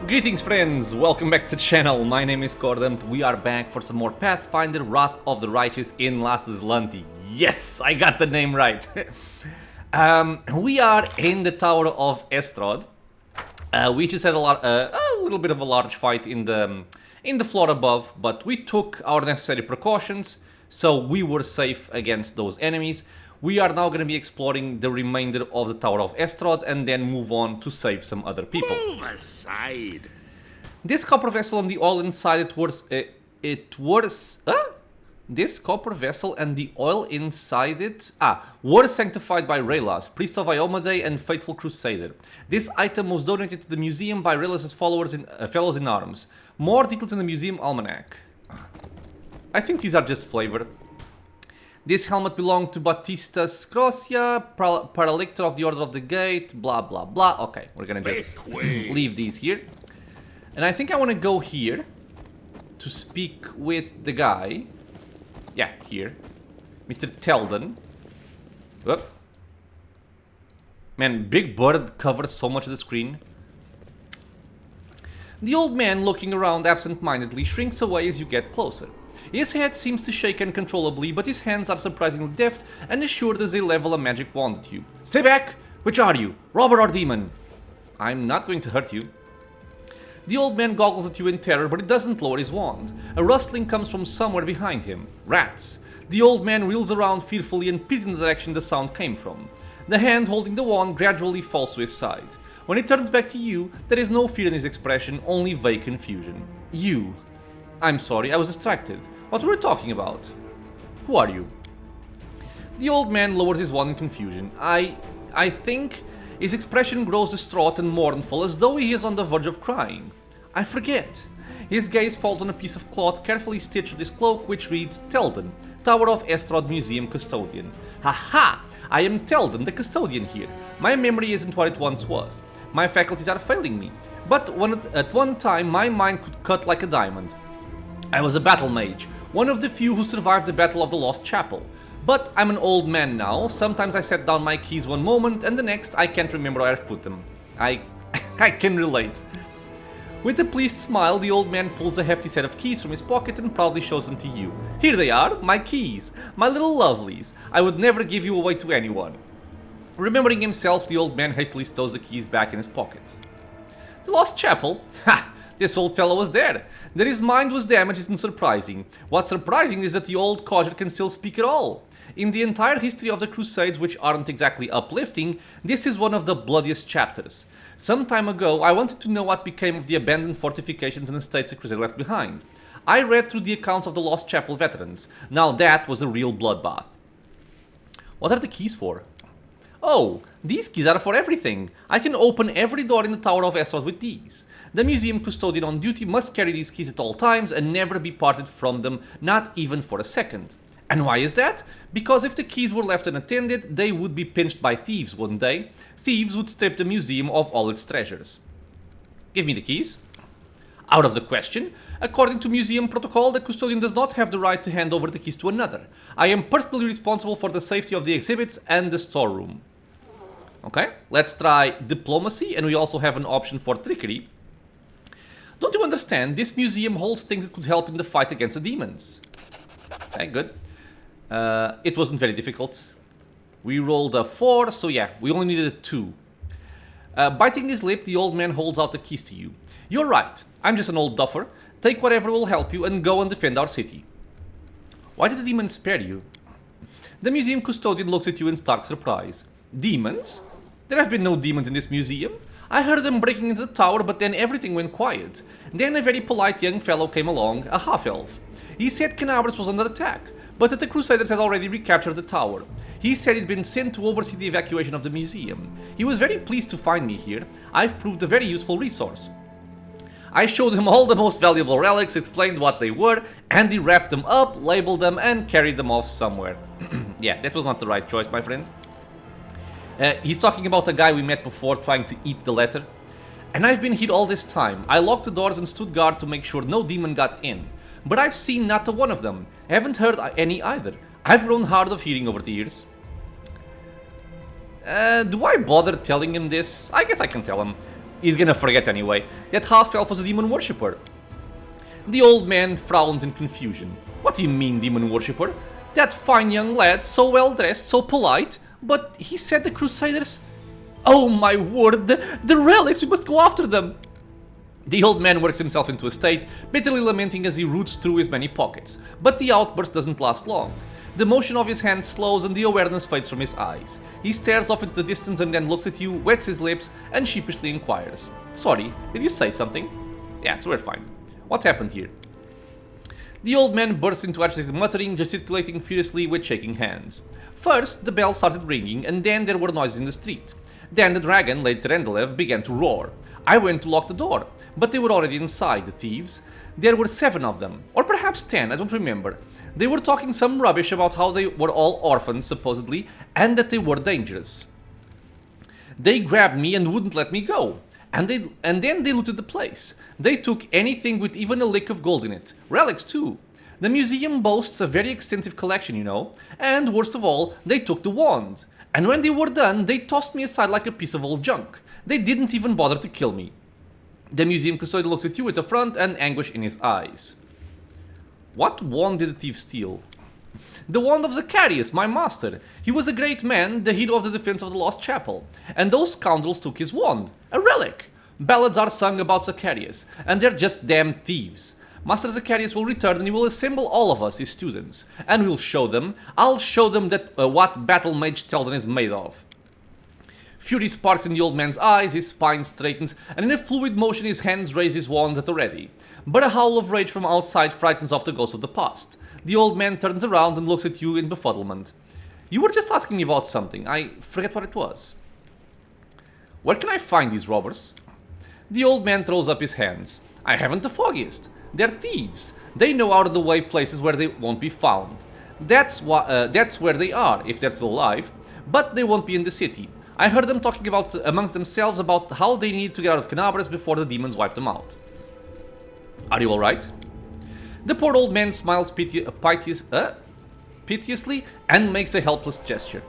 Greetings friends, welcome back to the channel. My name is Cordant. We are back for some more Pathfinder Wrath of the Righteous in Azlanti. Yes, I got the name right. We are in the Tower of Estrod. We just had a little bit of a large fight in the floor above, but we took our necessary precautions, so we were safe against those enemies. We are now going to be exploring the remainder of the Tower of Estrod and then move on to save some other people. Move aside. This copper vessel and the oil inside This copper vessel and the oil inside it were sanctified by Relas, priest of Iomade and faithful crusader. This item was donated to the museum by Relas' fellows in arms. More details in the museum almanac. I think these are just flavor. This helmet belonged to Batista Scrocia, Paralictor of the Order of the Gate, blah blah blah. Okay, we're gonna just leave these here. And I think I want to go here to speak with the guy. Yeah, here. Mr. Teldon. Whoop. Man, Big Bird covers so much of the screen. The old man, looking around absent-mindedly, shrinks away as you get closer. His head seems to shake uncontrollably, but his hands are surprisingly deft and assured as they level a magic wand at you. Stay back! Which are you? Robber or demon? I'm not going to hurt you. The old man goggles at you in terror, but he doesn't lower his wand. A rustling comes from somewhere behind him. Rats. The old man wheels around fearfully and peers in the direction the sound came from. The hand holding the wand gradually falls to his side. When he turns back to you, there is no fear in his expression, only vague confusion. You. I'm sorry, I was distracted. What were we talking about? Who are you? The old man lowers his wand in confusion. I think his expression grows distraught and mournful, as though he is on the verge of crying. I forget. His gaze falls on a piece of cloth carefully stitched with his cloak, which reads Teldon, Tower of Estrod Museum Custodian. Haha! I am Teldon, the custodian here. My memory isn't what it once was. My faculties are failing me. But at one time, my mind could cut like a diamond. I was a battle mage, one of the few who survived the Battle of the Lost Chapel. But I'm an old man now. Sometimes I set down my keys one moment and the next I can't remember where I've put them. I can relate. With a pleased smile, the old man pulls a hefty set of keys from his pocket and proudly shows them to you. Here they are, my keys, my little lovelies. I would never give you away to anyone. Remembering himself, the old man hastily stows the keys back in his pocket. The Lost Chapel? Ha! This old fellow was there. That his mind was damaged isn't surprising. What's surprising is that the old codger can still speak at all. In the entire history of the Crusades, which aren't exactly uplifting, this is one of the bloodiest chapters. Some time ago, I wanted to know what became of the abandoned fortifications and estates the Crusade left behind. I read through the accounts of the Lost Chapel veterans. Now that was a real bloodbath. What are the keys for? Oh, these keys are for everything. I can open every door in the Tower of Estrod with these. The museum custodian on duty must carry these keys at all times and never be parted from them, not even for a second. And why is that? Because if the keys were left unattended, they would be pinched by thieves one day. Thieves would strip the museum of all its treasures. Give me the keys. Out of the question. According to museum protocol, the custodian does not have the right to hand over the keys to another. I am personally responsible for the safety of the exhibits and the storeroom. Okay, let's try diplomacy, and we also have an option for trickery. Don't you understand? This museum holds things that could help in the fight against the demons. Okay, good. It wasn't very difficult. We rolled a 4, so yeah, we only needed a 2. Biting his lip, the old man holds out the keys to you. You're right, I'm just an old duffer. Take whatever will help you and go and defend our city. Why did the demons spare you? The museum custodian looks at you in stark surprise. Demons? There have been no demons in this museum. I heard them breaking into the tower, but then everything went quiet. Then a very polite young fellow came along, a half-elf. He said Canabras was under attack, but that the Crusaders had already recaptured the tower. He said he'd been sent to oversee the evacuation of the museum. He was very pleased to find me here. I've proved a very useful resource. I showed him all the most valuable relics, explained what they were, and he wrapped them up, labeled them, and carried them off somewhere. Yeah, that was not the right choice, my friend. He's talking about a guy we met before trying to eat the letter. And I've been here all this time. I locked the doors and stood guard to make sure no demon got in. But I've seen not a one of them. Haven't heard any either. I've grown hard of hearing over the years. Do I bother telling him this? I guess I can tell him. He's gonna forget anyway, that half-elf was a demon worshipper. The old man frowns in confusion. What do you mean, demon worshipper? That fine young lad, so well dressed, so polite, but he said the crusaders... Oh my word, the relics, we must go after them! The old man works himself into a state, bitterly lamenting as he roots through his many pockets, but the outburst doesn't last long. The motion of his hand slows and the awareness fades from his eyes. He stares off into the distance and then looks at you, wets his lips, and sheepishly inquires. Sorry, did you say something? Yes, we're fine. What happened here? The old man bursts into agitated muttering, gesticulating furiously with shaking hands. First, the bell started ringing, and then there were noises in the street. Then the dragon, Lady Rendelev, began to roar. I went to lock the door, but they were already inside, the thieves. There were 7 of them, or perhaps 10, I don't remember. They were talking some rubbish about how they were all orphans, supposedly, and that they were dangerous. They grabbed me and wouldn't let me go. And then they looted the place. They took anything with even a lick of gold in it. Relics too. The museum boasts a very extensive collection, you know. And worst of all, they took the wand. And when they were done, they tossed me aside like a piece of old junk. They didn't even bother to kill me. The museum custodian looks at you with affront and anguish in his eyes. What wand did the thief steal? The wand of Zacharias, my master. He was a great man, the hero of the defense of the lost chapel. And those scoundrels took his wand. A relic. Ballads are sung about Zacharias, and they're just damned thieves. Master Zacharias will return and he will assemble all of us, his students. And we'll show them, I'll show them that what battle mage Teldon is made of. Fury sparks in the old man's eyes, his spine straightens, and in a fluid motion his hands raise his wand at the ready. But a howl of rage from outside frightens off the ghosts of the past. The old man turns around and looks at you in befuddlement. You were just asking me about something. I forget what it was. Where can I find these robbers? The old man throws up his hands. I haven't the foggiest. They're thieves. They know out-of-the-way places where they won't be found. That's where they are, if they're still alive. But they won't be in the city. I heard them talking amongst themselves about how they need to get out of Canabras before the demons wipe them out. Are you alright? The poor old man smiles piteously and makes a helpless gesture.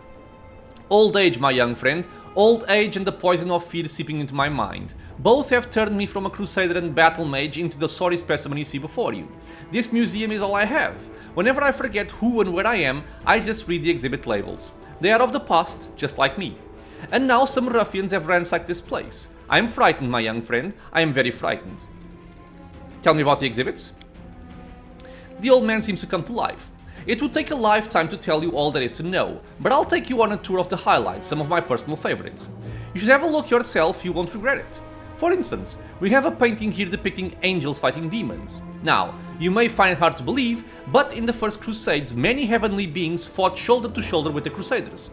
Old age, my young friend. Old age and the poison of fear seeping into my mind. Both have turned me from a crusader and battle mage into the sorry specimen you see before you. This museum is all I have. Whenever I forget who and where I am, I just read the exhibit labels. They are of the past, just like me. And now some ruffians have ransacked this place. I am frightened, my young friend. I am very frightened. Tell me about the exhibits. The old man seems to come to life. It would take a lifetime to tell you all there is to know, but I'll take you on a tour of the highlights, some of my personal favorites. You should have a look yourself, you won't regret it. For instance, we have a painting here depicting angels fighting demons. Now, you may find it hard to believe, but in the first crusades many heavenly beings fought shoulder to shoulder with the crusaders.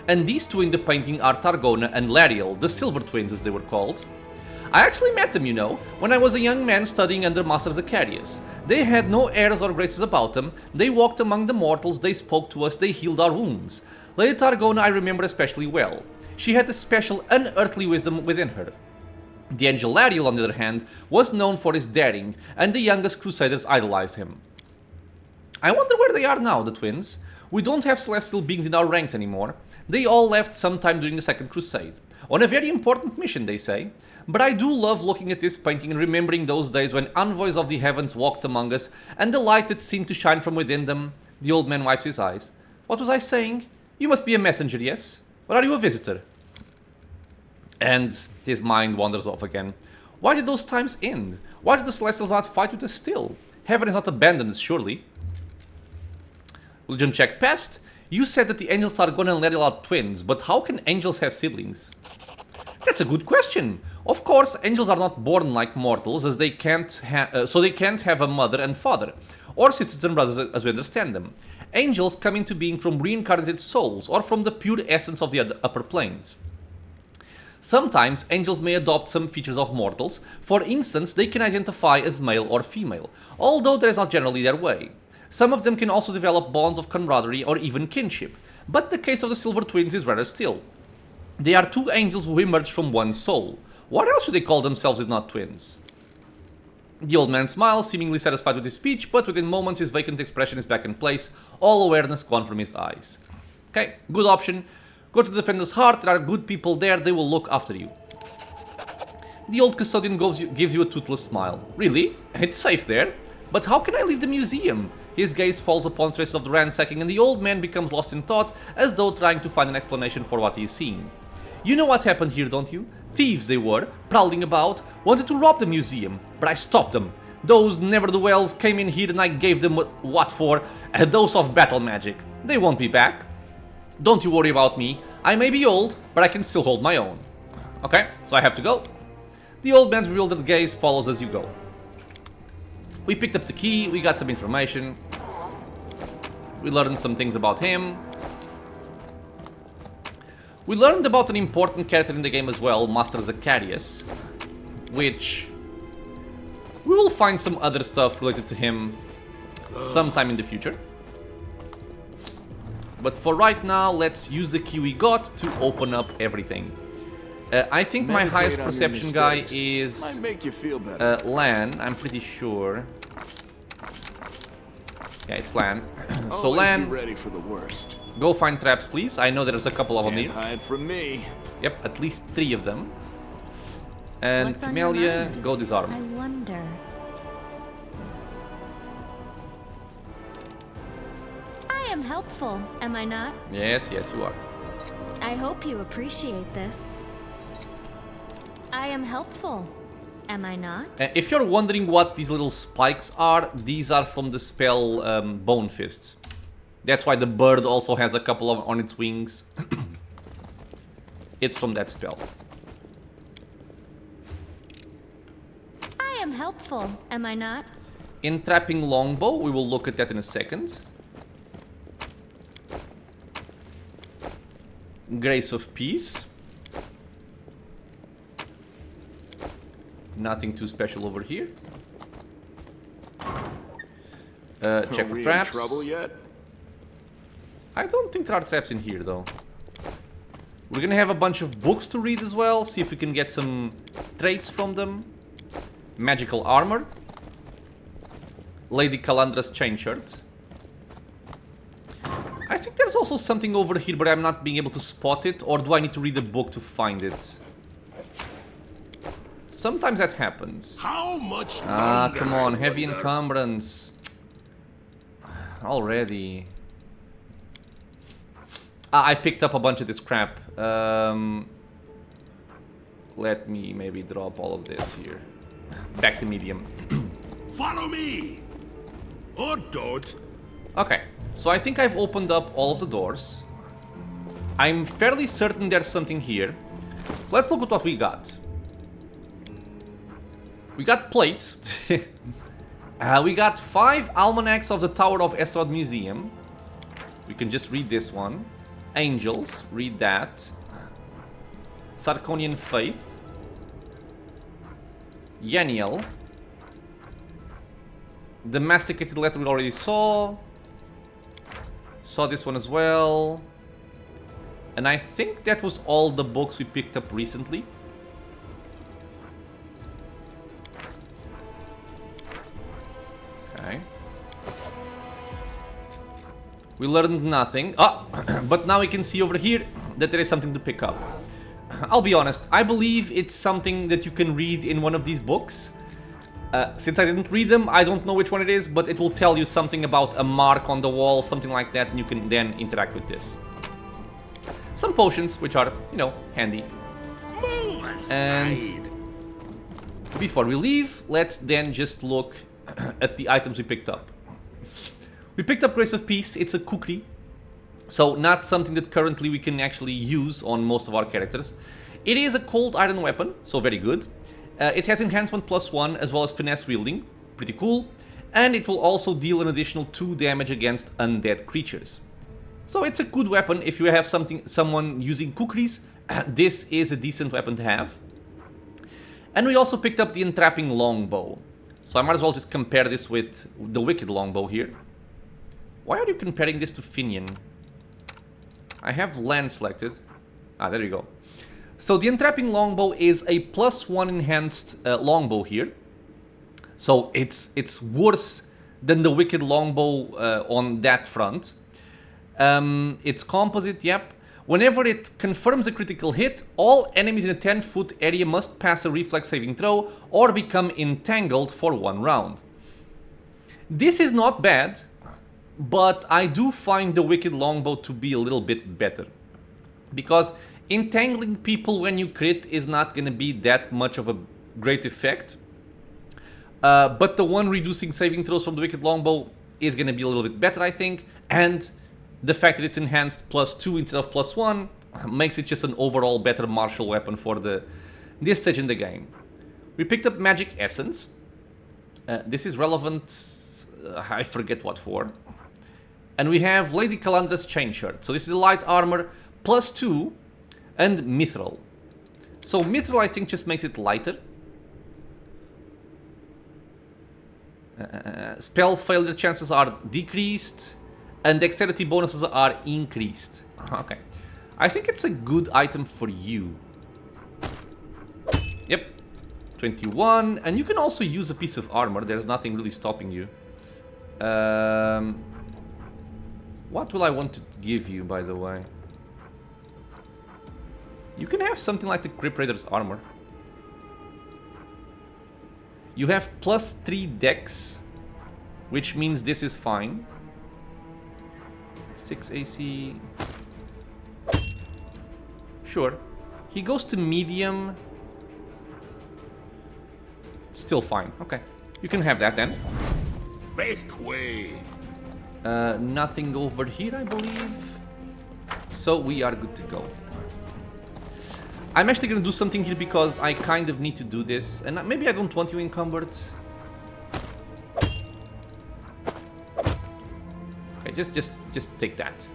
And these two in the painting are Targona and Lariel, the silver twins as they were called. I actually met them, you know, when I was a young man studying under Master Zacharias. They had no airs or graces about them, they walked among the mortals, they spoke to us, they healed our wounds. Lady Targona I remember especially well. She had a special unearthly wisdom within her. The angel Lariel, on the other hand, was known for his daring, and the youngest crusaders idolized him. I wonder where they are now, the twins. We don't have celestial beings in our ranks anymore. They all left sometime during the Second Crusade. On a very important mission, they say. But I do love looking at this painting and remembering those days when envoys of the heavens walked among us, and the light that seemed to shine from within them. The old man wipes his eyes. What was I saying? You must be a messenger, yes? Or are you a visitor? And his mind wanders off again. Why did those times end? Why did the Celestials not fight with us still? Heaven has not abandoned us, surely. Religion check passed. You said that the angels Targona and Lariel are twins, but how can angels have siblings? That's a good question. Of course, angels are not born like mortals, as they can't have a mother and father, or sisters and brothers as we understand them. Angels come into being from reincarnated souls, or from the pure essence of the upper planes. Sometimes angels may adopt some features of mortals. For instance, they can identify as male or female, although that is not generally their way. Some of them can also develop bonds of camaraderie or even kinship, but the case of the Silver Twins is rarer still. They are two angels who emerged from one soul. What else should they call themselves if not twins? The old man smiles, seemingly satisfied with his speech, but within moments his vacant expression is back in place, all awareness gone from his eyes. Okay, good option. Go to the Defender's Heart, there are good people there, they will look after you. The old custodian gives you a toothless smile. Really? It's safe there? But how can I leave the museum? His gaze falls upon traces of the ransacking and the old man becomes lost in thought, as though trying to find an explanation for what he is seeing. You know what happened here, don't you? Thieves they were, prowling about, wanted to rob the museum, but I stopped them. Those ne'er-do-wells came in here and I gave them what for? A dose of battle magic. They won't be back. Don't you worry about me. I may be old, but I can still hold my own. Okay, so I have to go. The old man's bewildered gaze follows as you go. We picked up the key, we got some information. We learned some things about him. We learned about an important character in the game as well, Master Zacharias, which we will find some other stuff related to him sometime in the future. But for right now, let's use the key we got to open up everything. I think my highest perception guy is Lan, I'm pretty sure. Yeah, it's Lan. So Lan, ready for the worst. Go find traps, please. I know there's a couple of them here. Hide from me. Yep, at least 3 of them. And Camellia, go disarm. I wonder. I am helpful, am I not? Yes, yes, you are. I hope you appreciate this. I am helpful, am I not? If you're wondering what these little spikes are, these are from the spell Bone Fists. That's why the bird also has a couple of on its wings. It's from that spell. I am helpful, am I not? Entrapping longbow, we will look at that in a second. Grace of Peace. Nothing too special over here. Check for traps. In trouble yet? I don't think there are traps in here though. We're gonna have a bunch of books to read as well, see if we can get some traits from them. Magical armor. Lady Calandra's chain shirt. I think there's also something over here, but I'm not being able to spot it, or do I need to read the book to find it? Sometimes that happens. How much Come on, heavy encumbrance. Already. I picked up a bunch of this crap. Let me maybe drop all of this here. Back to medium. Follow me! Or don't. Okay, so I think I've opened up all of the doors. I'm fairly certain there's something here. Let's look at what we got. We got plates. We got 5 almanacs of the Tower of Estrod Museum. We can just read this one. Angels, read that. Sarkonian Faith. Yeniel. The Masticated Letter we already saw. Saw this one as well. And I think that was all the books we picked up recently. Okay. We learned nothing. Oh, but now we can see over here that there is something to pick up. I'll be honest, I believe it's something that you can read in one of these books. Since I didn't read them, I don't know which one it is, but it will tell you something about a mark on the wall, something like that, and you can then interact with this. Some potions, which are, you know, handy. And before we leave, let's then just look at the items we picked up. We picked up Grace of Peace. It's a kukri, so not something that currently we can actually use on most of our characters. It is a cold iron weapon, so very good. It has enhancement +1 as well as finesse wielding, pretty cool. And it will also deal an additional 2 damage against undead creatures. So it's a good weapon if you have someone using kukris. This is a decent weapon to have. And we also picked up the entrapping longbow. So I might as well just compare this with the wicked longbow here. Why are you comparing this to Finian? I have land selected. Ah, there you go. So the entrapping longbow is a +1 enhanced longbow here. So it's worse than the wicked longbow on that front. It's composite, yep. Whenever it confirms a critical hit, all enemies in a 10-foot area must pass a reflex saving throw or become entangled for 1 round. This is not bad, but I do find the Wicked Longbow to be a little bit better. Because entangling people when you crit is not going to be that much of a great effect. But the one reducing saving throws from the Wicked Longbow is going to be a little bit better, I think. And the fact that it's enhanced +2 instead of +1 makes it just an overall better martial weapon for this stage in the game. We picked up Magic Essence. This is relevant, I forget what for. And we have Lady Calandra's Chain Shirt. So this is light armor +2 and Mithril. So Mithril I think just makes it lighter. Spell failure chances are decreased. And dexterity bonuses are increased. Okay. I think it's a good item for you. Yep. 21. And you can also use a piece of armor. There's nothing really stopping you. What will I want to give you, by the way? You can have something like the Crypt Raider's armor. You have +3 dex, which means this is fine. 6 AC. Sure. He goes to medium. Still fine. Okay. You can have that then. Make way. Nothing over here, I believe. So we are good to go. I'm actually gonna do something here because I kind of need to do this. And maybe I don't want you encumbered. Okay, just take that.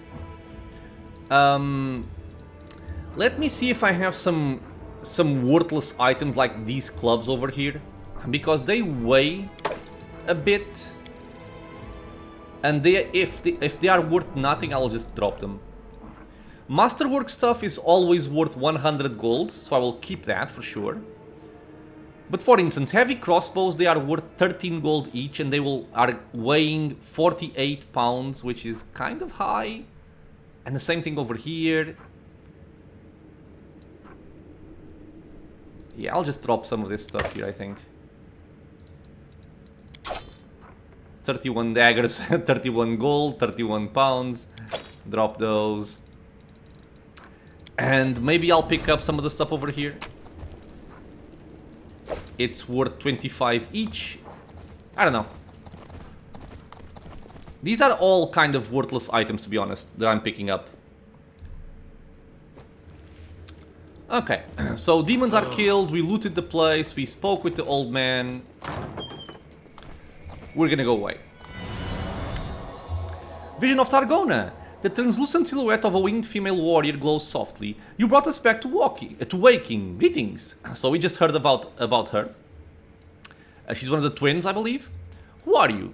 Let me see if I have some worthless items like these clubs over here, because they weigh a bit, and if they are worth nothing, I'll just drop them. Masterwork stuff is always worth 100 gold, so I will keep that for sure. But for instance, heavy crossbows, they are worth 13 gold each, and they are weighing 48 pounds, which is kind of high. And the same thing over here. Yeah, I'll just drop some of this stuff here, I think. 31 daggers, 31 gold, 31 pounds. Drop those. And maybe I'll pick up some of the stuff over here. It's worth 25 each. I don't know. These are all kind of worthless items, to be honest, that I'm picking up. Okay, so demons are killed, we looted the place, we spoke with the old man. We're gonna go away. Vision of Targona. The translucent silhouette of a winged female warrior glows softly. You brought us back to waking. Greetings. So we just heard about her. She's one of the twins, I believe. Who are you?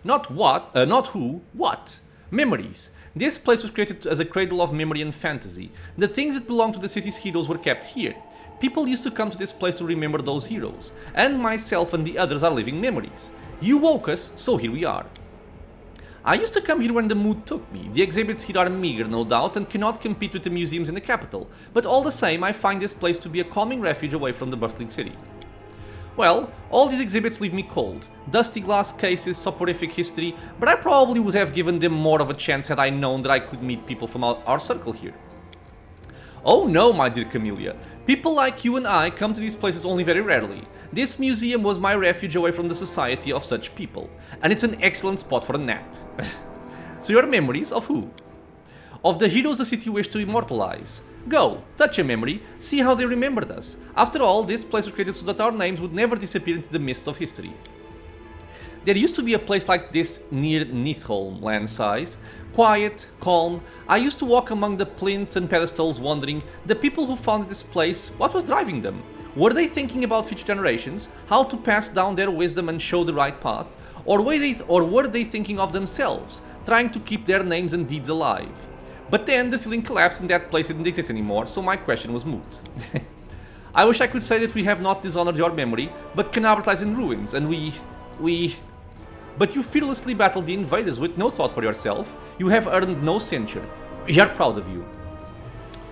Not what, not who, what? Memories. This place was created as a cradle of memory and fantasy. The things that belonged to the city's heroes were kept here. People used to come to this place to remember those heroes. And myself and the others are living memories. You woke us, so here we are. I used to come here when the mood took me. The exhibits here are meager, no doubt, and cannot compete with the museums in the capital. But all the same, I find this place to be a calming refuge away from the bustling city. Well, all these exhibits leave me cold. Dusty glass cases, soporific history, but I probably would have given them more of a chance had I known that I could meet people from our circle here. Oh no, my dear Camellia. People like you and I come to these places only very rarely. This museum was my refuge away from the society of such people, and it's an excellent spot for a nap. So your memories of who? Of the heroes the city wished to immortalize. Go, touch a memory, see how they remembered us. After all, this place was created so that our names would never disappear into the mists of history. There used to be a place like this near Nithholm, land size. Quiet, calm. I used to walk among the plinths and pedestals wondering, the people who founded this place, what was driving them? Were they thinking about future generations, how to pass down their wisdom and show the right path? Or were they thinking of themselves, trying to keep their names and deeds alive? But then the ceiling collapsed and that place didn't exist anymore, so my question was moot. I wish I could say that we have not dishonored your memory, but Canabras lies in ruins, and But you fearlessly battled the invaders with no thought for yourself. You have earned no censure. We are proud of you.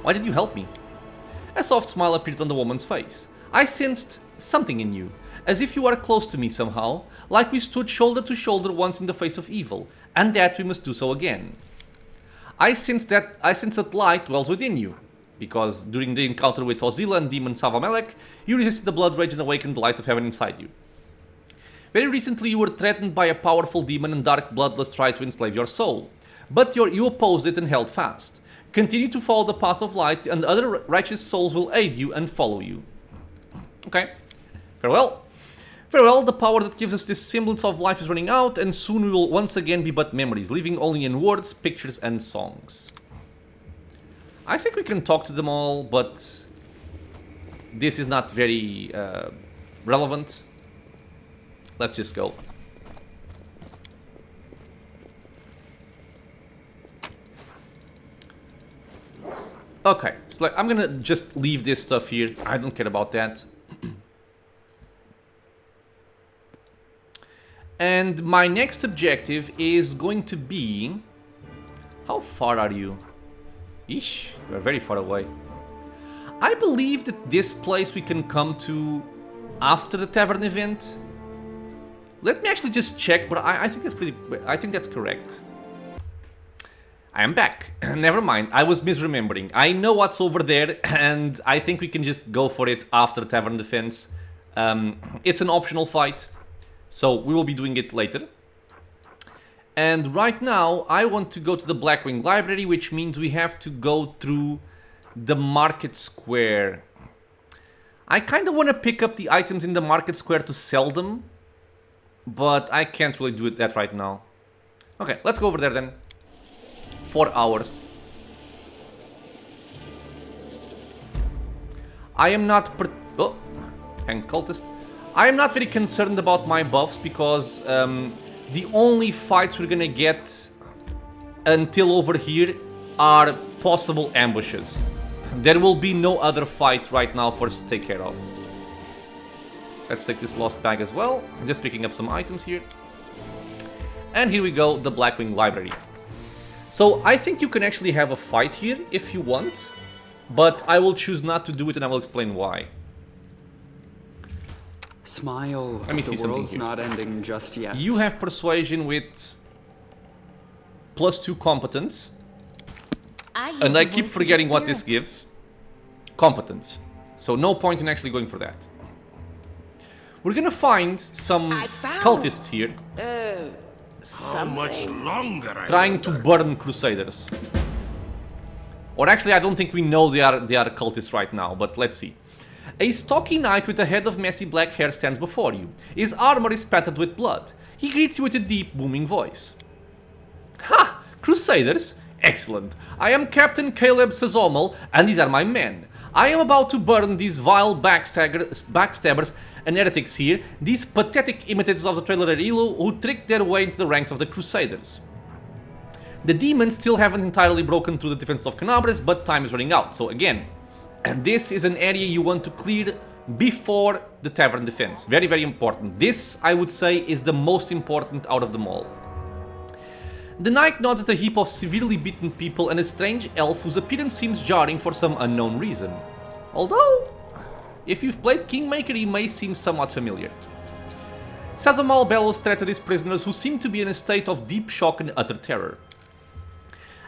Why did you help me? A soft smile appeared on the woman's face. I sensed something in you, as if you were close to me somehow, like we stood shoulder to shoulder once in the face of evil, and that we must do so again. I sense that light dwells within you, because during the encounter with Ozila and demon Savamelek, you resisted the blood rage and awakened the light of heaven inside you. Very recently you were threatened by a powerful demon and dark bloodlust tried to enslave your soul, but you opposed it and held fast. Continue to follow the path of light and other righteous souls will aid you and follow you. Okay, farewell. Farewell, the power that gives us this semblance of life is running out, and soon we will once again be but memories, living only in words, pictures, and songs. I think we can talk to them all, but this is not very relevant. Let's just go. Okay, so like, I'm gonna just leave this stuff here. I don't care about that. And my next objective is going to be... How far are you? Eesh, we're very far away. I believe that this place we can come to after the tavern event. Let me actually just check, but I think that's correct. I am back. Never mind, I was misremembering. I know what's over there, and I think we can just go for it after the tavern defense. It's an optional fight. So we will be doing it later. And right now I want to go to the Blackwing Library, which means we have to go through the market square. I kind of want to pick up the items in the market square to sell them, but I can't really do that right now. Okay, let's go over there then. 4 hours. I am not cultist. I am not very concerned about my buffs because the only fights we're gonna get until over here are possible ambushes. There will be no other fight right now for us to take care of. Let's take this lost bag as well. I'm just picking up some items here. And here we go, the Blackwing Library. So I think you can actually have a fight here if you want, but I will choose not to do it and I will explain why. Smile. Let me see something here. The world's not ending just yet. You have persuasion with +2 competence. And I keep forgetting what this gives. Competence. So no point in actually going for that. We're gonna find some cultists here. How much longer? Trying to burn crusaders. Or actually, I don't think we know they are cultists right now, but let's see. A stocky knight with a head of messy black hair stands before you. His armor is spattered with blood. He greets you with a deep, booming voice. Ha! Crusaders? Excellent. I am Captain Caleb Sazomel, and these are my men. I am about to burn these vile backstabbers and heretics here, these pathetic imitators of the trailer Erilu who tricked their way into the ranks of the Crusaders. The demons still haven't entirely broken through the defense of Canabres, but time is running out, so again... And this is an area you want to clear before the tavern defense. Very, very important. This, I would say, is the most important out of them all. The knight nods at a heap of severely beaten people and a strange elf whose appearance seems jarring for some unknown reason. Although, if you've played Kingmaker, he may seem somewhat familiar. Sazamal bellows threat at his prisoners who seem to be in a state of deep shock and utter terror.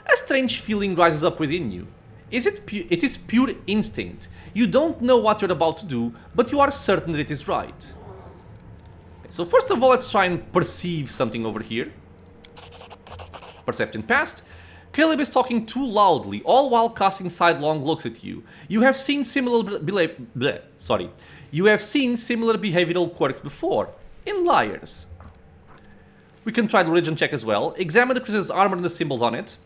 A strange feeling rises up within you. It is pure instinct. You don't know what you're about to do, but you are certain that it is right. So first of all, let's try and perceive something over here. Perception passed. Caleb is talking too loudly, all while casting sidelong looks at you. You have seen similar behavioral quirks before, in liars. We can try the religion check as well. Examine the Crusader's armor and the symbols on it.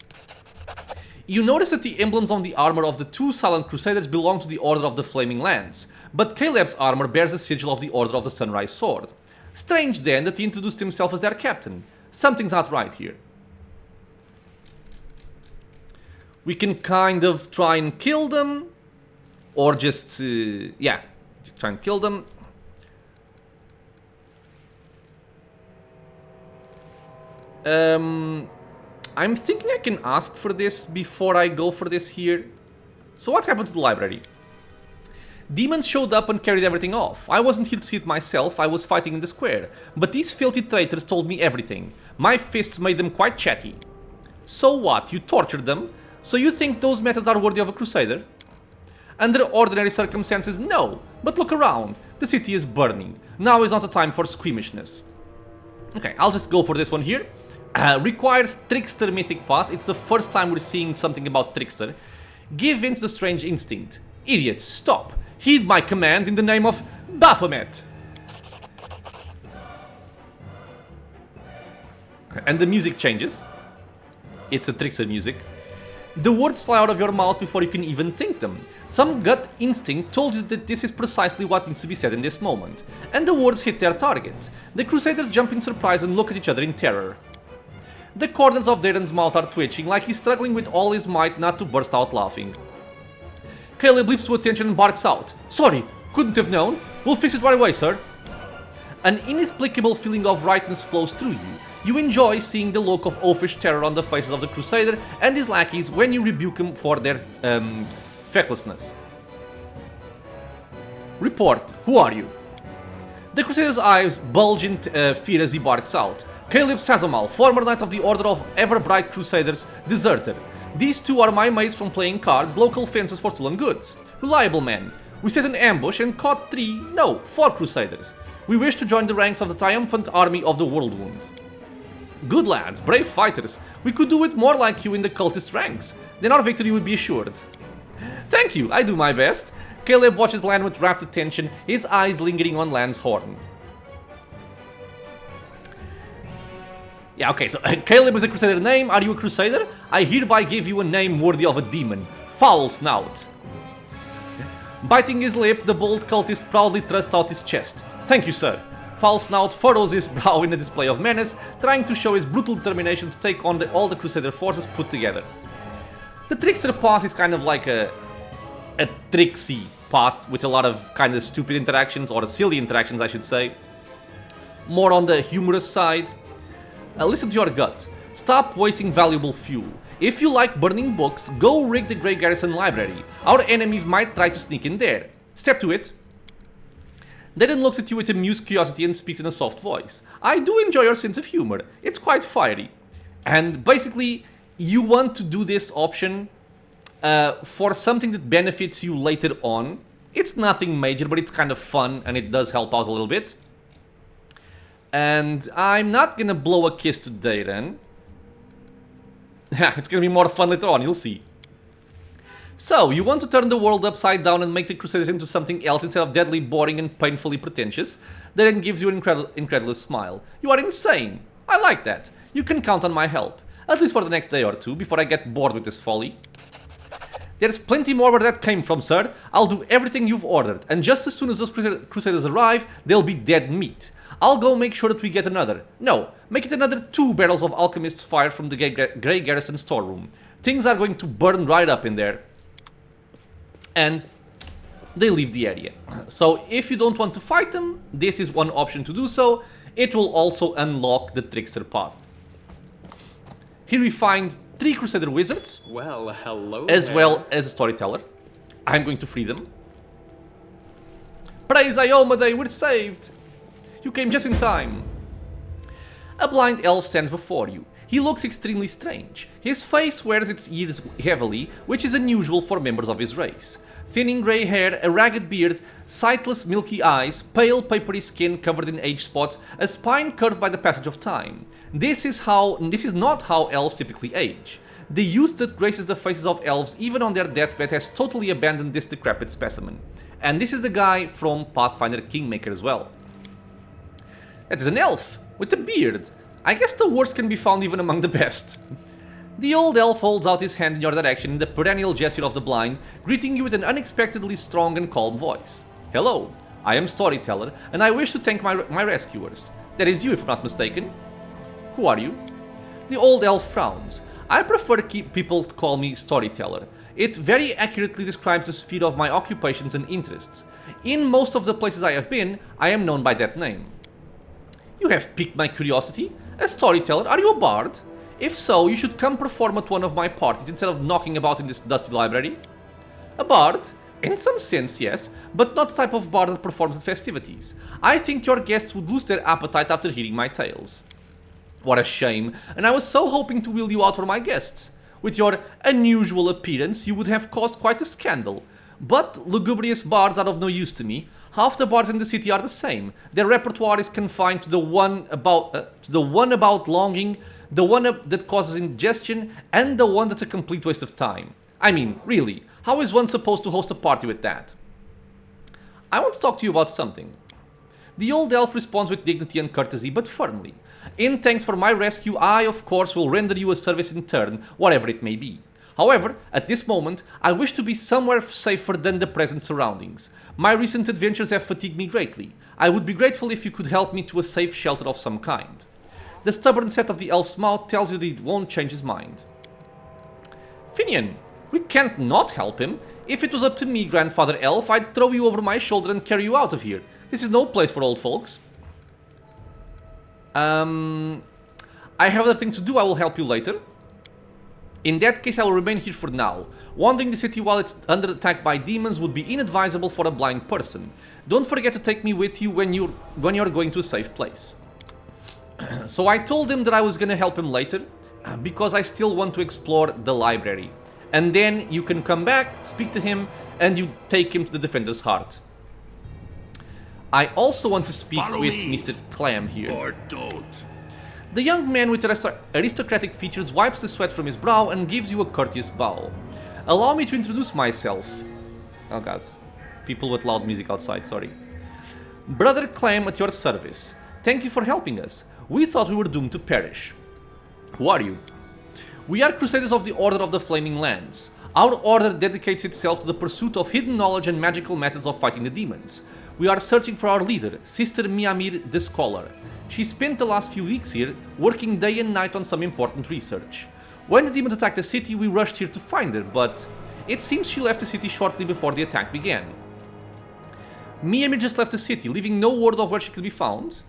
You notice that the emblems on the armor of the 2 silent Crusaders belong to the Order of the Flaming Lance, but Caleb's armor bears the sigil of the Order of the Sunrise Sword. Strange then that he introduced himself as their captain. Something's not right here. We can kind of try and kill them, or just, yeah, just try and kill them. I'm thinking I can ask for this before I go for this here. So what happened to the library? Demons showed up and carried everything off. I wasn't here to see it myself, I was fighting in the square. But these filthy traitors told me everything. My fists made them quite chatty. So what? You tortured them? So you think those methods are worthy of a crusader? Under ordinary circumstances, no. But look around. The city is burning. Now is not the time for squeamishness. Okay, I'll just go for this one here. Requires Trickster Mythic Path. It's the first time we're seeing something about Trickster. Give in to the strange instinct. Idiots, stop. Heed my command in the name of Baphomet. And the music changes. It's a Trickster music. The words fly out of your mouth before you can even think them. Some gut instinct told you that this is precisely what needs to be said in this moment. And the words hit their target. The Crusaders jump in surprise and look at each other in terror. The corners of Darren's mouth are twitching, like he's struggling with all his might not to burst out laughing. Caleb leaps to attention and barks out. Sorry, couldn't have known. We'll fix it right away, sir. An inexplicable feeling of rightness flows through you. You enjoy seeing the look of oafish terror on the faces of the Crusader and his lackeys when you rebuke them for their fecklessness. Report, who are you? The Crusader's eyes bulge in fear as he barks out. Caleb Sazomal, former Knight of the Order of Everbright Crusaders, deserter. These two are my mates from playing cards, local fences for stolen goods. Reliable men. We set an ambush and caught 4 Crusaders. We wish to join the ranks of the triumphant army of the Whirlwind. Good lads, brave fighters. We could do it more like you in the cultist ranks. Then our victory would be assured. Thank you, I do my best. Caleb watches Lan with rapt attention, his eyes lingering on Lan's horn. Yeah, okay, so Caleb is a Crusader name. Are you a Crusader? I hereby give you a name worthy of a demon. Foul Snout. Biting his lip, the bold cultist proudly thrusts out his chest. Thank you, sir. Foul Snout furrows his brow in a display of menace, trying to show his brutal determination to take on all the Crusader forces put together. The Trickster path is kind of like a tricksy path with a lot of kind of stupid interactions, or silly interactions I should say. More on the humorous side. Listen to your gut. Stop wasting valuable fuel. If you like burning books, go rig the Gray Garrison Library. Our enemies might try to sneak in there. Step to it. Darren looks at you with amused curiosity and speaks in a soft voice. I do enjoy your sense of humor. It's quite fiery. And basically, you want to do this option for something that benefits you later on. It's nothing major, but it's kind of fun and it does help out a little bit. And I'm not gonna blow a kiss to Darren. It's gonna be more fun later on, you'll see. So, you want to turn the world upside down and make the Crusaders into something else instead of deadly boring and painfully pretentious? Darren gives you an incredulous smile. You are insane. I like that. You can count on my help. At least for the next day or two, before I get bored with this folly. There's plenty more where that came from, sir. I'll do everything you've ordered, and just as soon as those Crusaders arrive, they'll be dead meat. I'll go make sure that we get another. No, make it another 2 barrels of Alchemist's fire from the Gray Garrison storeroom. Things are going to burn right up in there. And they leave the area. So if you don't want to fight them, this is one option to do so. It will also unlock the Trickster path. Here we find 3 Crusader wizards. Well, hello as there. well as a Storyteller. I'm going to free them. Praise Iomade, we're saved! You came just in time. A blind elf stands before you. He looks extremely strange. His face wears its ears heavily, which is unusual for members of his race. Thinning grey hair, a ragged beard, sightless milky eyes, pale papery skin covered in age spots, a spine curved by the passage of time. This is not how elves typically age. The youth that graces the faces of elves even on their deathbed has totally abandoned this decrepit specimen. And this is the guy from Pathfinder Kingmaker as well. That is an elf with a beard. I guess the worst can be found even among the best. The old elf holds out his hand in your direction in the perennial gesture of the blind, greeting you with an unexpectedly strong and calm voice. Hello, I am Storyteller, and I wish to thank my rescuers. That is you, if I'm not mistaken. Who are you? The old elf frowns. I prefer to keep people to call me Storyteller. It very accurately describes the sphere of my occupations and interests. In most of the places I have been, I am known by that name. You have piqued my curiosity. A storyteller, are you a bard? If so, you should come perform at one of my parties instead of knocking about in this dusty library. A bard? In some sense, yes, but not the type of bard that performs at festivities. I think your guests would lose their appetite after hearing my tales. What a shame, and I was so hoping to wheel you out for my guests. With your unusual appearance, you would have caused quite a scandal. But lugubrious bards are of no use to me. Half the bards in the city are the same. Their repertoire is confined to the one about longing, the one that causes indigestion, and the one that's a complete waste of time. I mean, really, how is one supposed to host a party with that? I want to talk to you about something. The old elf responds with dignity and courtesy, but firmly. In thanks for my rescue, I, of course, will render you a service in turn, whatever it may be. However, at this moment, I wish to be somewhere safer than the present surroundings. My recent adventures have fatigued me greatly. I would be grateful if you could help me to a safe shelter of some kind. The stubborn set of the elf's mouth tells you that he won't change his mind. Finian, we can't not help him. If it was up to me, Grandfather Elf, I'd throw you over my shoulder and carry you out of here. This is no place for old folks. I have other things to do. I will help you later. In that case, I will remain here for now. Wandering the city while it's under attack by demons would be inadvisable for a blind person. Don't forget to take me with you when you're going to a safe place. So I told him that I was gonna help him later, because I still want to explore the library. And then you can come back, speak to him, and you take him to the Defender's Heart. I also want to speak with Mr. Clam here. Or don't. The young man with aristocratic features wipes the sweat from his brow and gives you a courteous bow. Allow me to introduce myself. Oh god. People with loud music outside, sorry. Brother Clam at your service. Thank you for helping us. We thought we were doomed to perish. Who are you? We are Crusaders of the Order of the Flaming Lands. Our order dedicates itself to the pursuit of hidden knowledge and magical methods of fighting the demons. We are searching for our leader, Sister Miamir the Scholar. She spent the last few weeks here, working day and night on some important research. When the demons attacked the city, we rushed here to find her, but it seems she left the city shortly before the attack began. Miamir just left the city, leaving no word of where she could be found.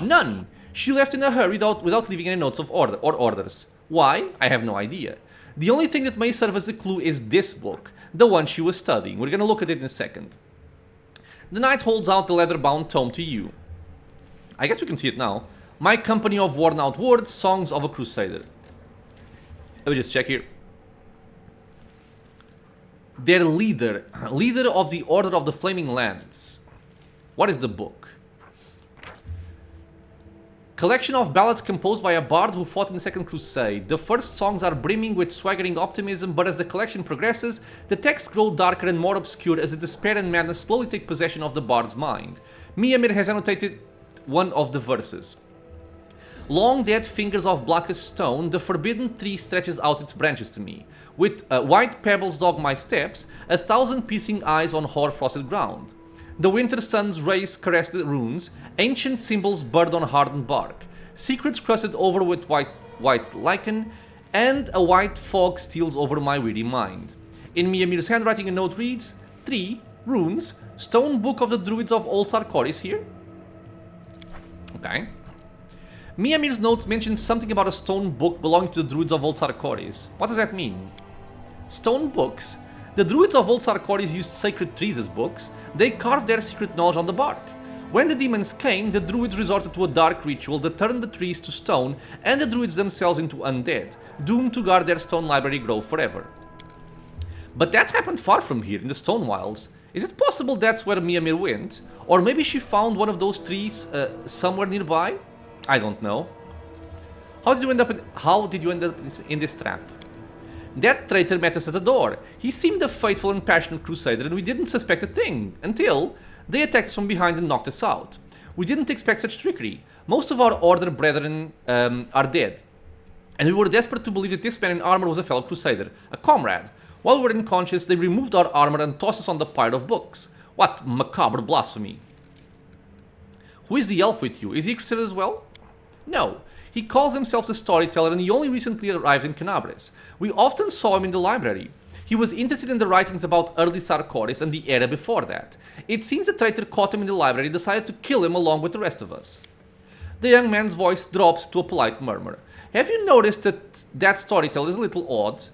None. She left in a hurry without leaving any notes of orders. Why? I have no idea. The only thing that may serve as a clue is this book, the one she was studying. We're gonna look at it in a second. The knight holds out the leather-bound tome to you. I guess we can see it now. My company of worn-out words, songs of a crusader. Let me just check here. Their leader of the Order of the Flaming Lands. What is the book? Collection of ballads composed by a bard who fought in the Second Crusade. The first songs are brimming with swaggering optimism, but as the collection progresses, the texts grow darker and more obscure as the despair and madness slowly take possession of the bard's mind. Miamir has annotated one of the verses. Long dead fingers of blackest stone, the forbidden tree stretches out its branches to me. With white pebbles dog my steps, 1,000 piercing eyes on hoar-frosted ground. The winter sun's rays caress the runes, ancient symbols burned on hardened bark, secrets crusted over with white lichen, and a white fog steals over my weary mind. In Miamir's handwriting, a note reads, 3 runes, stone book of the druids of Old Sarkoris here? Okay. Miamir's notes mention something about a stone book belonging to the druids of Old Sarkoris. What does that mean? Stone books? The druids of Old Sarkoris used sacred trees as books. They carved their secret knowledge on the bark. When the demons came, the druids resorted to a dark ritual that turned the trees to stone and the druids themselves into undead, doomed to guard their stone library grove forever. But that happened far from here, in the Stone Wilds. Is it possible that's where Miamir went? Or maybe she found one of those trees somewhere nearby? I don't know. How did you end up in this trap? That traitor met us at the door. He seemed a faithful and passionate crusader, and we didn't suspect a thing, until they attacked us from behind and knocked us out. We didn't expect such trickery. Most of our order brethren are dead, and we were desperate to believe that this man in armor was a fellow crusader, a comrade. While we were unconscious, they removed our armor and tossed us on the pile of books. What macabre blasphemy. Who is the elf with you? Is he a crusader as well? No. He calls himself the Storyteller, and he only recently arrived in Canabres. We often saw him in the library. He was interested in the writings about early Sarkoris and the era before that. It seems the traitor caught him in the library and decided to kill him along with the rest of us. The young man's voice drops to a polite murmur. Have you noticed that Storyteller is a little odd?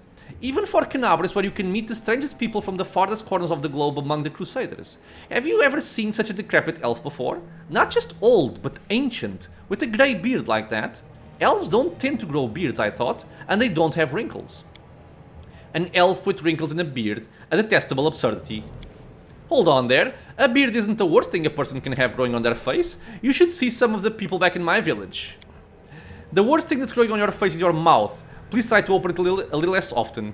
even for Canabris, where you can meet the strangest people from the farthest corners of the globe among the crusaders. Have you ever seen such a decrepit elf before? Not just old, but ancient, with a grey beard like that. Elves don't tend to grow beards, I thought, and they don't have wrinkles. An elf with wrinkles and a beard, a detestable absurdity. Hold on there, a beard isn't the worst thing a person can have growing on their face. You should see some of the people back in my village. The worst thing that's growing on your face is your mouth. Please try to open it a little less often.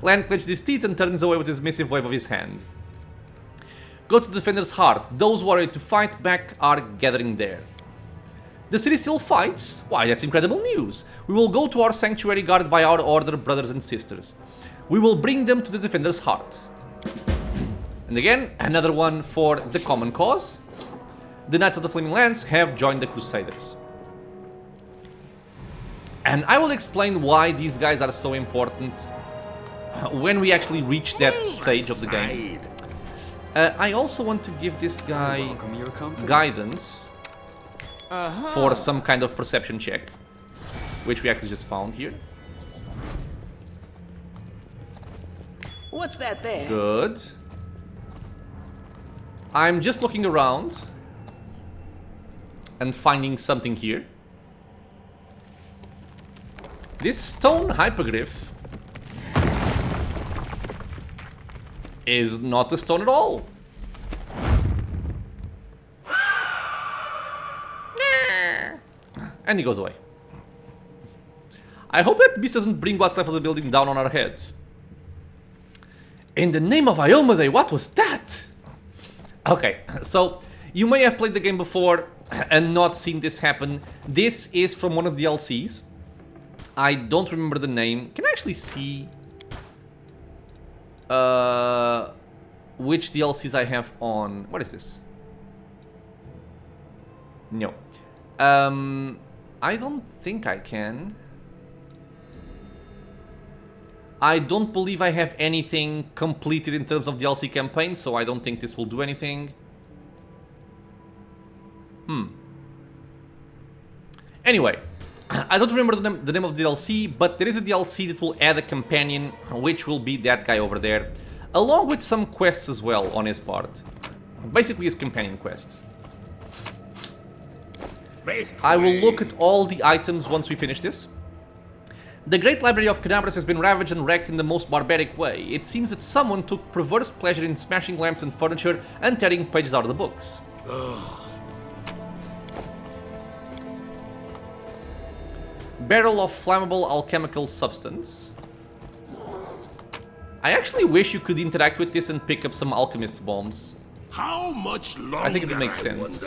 Lan clenches his teeth and turns away with his massive wave of his hand. Go to the defender's heart. Those who are ready to fight back are gathering there. The city still fights? Why, that's incredible news. We will go to our sanctuary guarded by our order, brothers and sisters. We will bring them to the defender's heart. And again, another one for the common cause. The Knights of the Flaming Lance have joined the Crusaders. And I will explain why these guys are so important when we actually reach that stage of the game. I also want to give this guy guidance for some kind of perception check, which we actually just found here. What's that there? Good. I'm just looking around and finding something here. This stone hypoglyph is not a stone at all. And he goes away. I hope that beast doesn't bring what's left of the building down on our heads. In the name of Iomade, what was that? Okay, so you may have played the game before and not seen this happen. This is from one of the DLCs. I don't remember the name. Can I actually see which DLCs I have on? What is this? No. I don't think I can. I don't believe I have anything completed in terms of DLC campaign, so I don't think this will do anything. Anyway, I don't remember the name of the DLC, but there is a DLC that will add a companion, which will be that guy over there, along with some quests as well on his part. Basically his companion quests. I will look at all the items once we finish this. The great library of Canabris has been ravaged and wrecked in the most barbaric way. It seems that someone took perverse pleasure in smashing lamps and furniture and tearing pages out of the books. Barrel of flammable alchemical substance. I actually wish you could interact with this and pick up some alchemist's bombs. How much longer? I think it makes sense.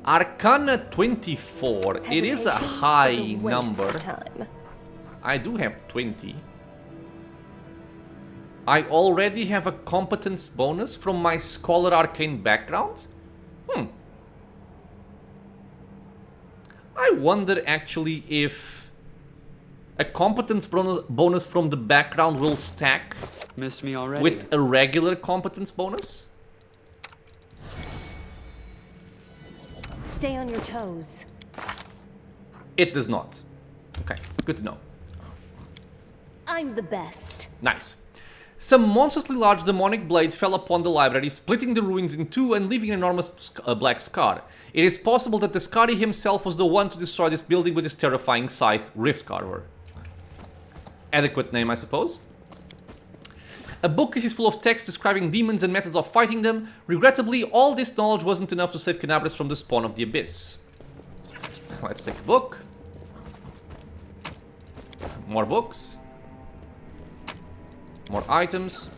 Arcana 24. It is a high number. I do have 20. I already have a competence bonus from my Scholar Arcane background? I wonder actually if a competence bonus from the background will stack Missed me already. with a regular competence bonus? Stay on your toes. It does not. Okay, good to know. I'm the best. Nice. Some monstrously large demonic blade fell upon the library, splitting the ruins in two and leaving an enormous black scar. It is possible that the Skadi himself was the one to destroy this building with his terrifying scythe, Riftcarver. Adequate name, I suppose. A bookcase is full of text describing demons and methods of fighting them. Regrettably, all this knowledge wasn't enough to save Canabris from the spawn of the Abyss. Let's take a book. More books. More items.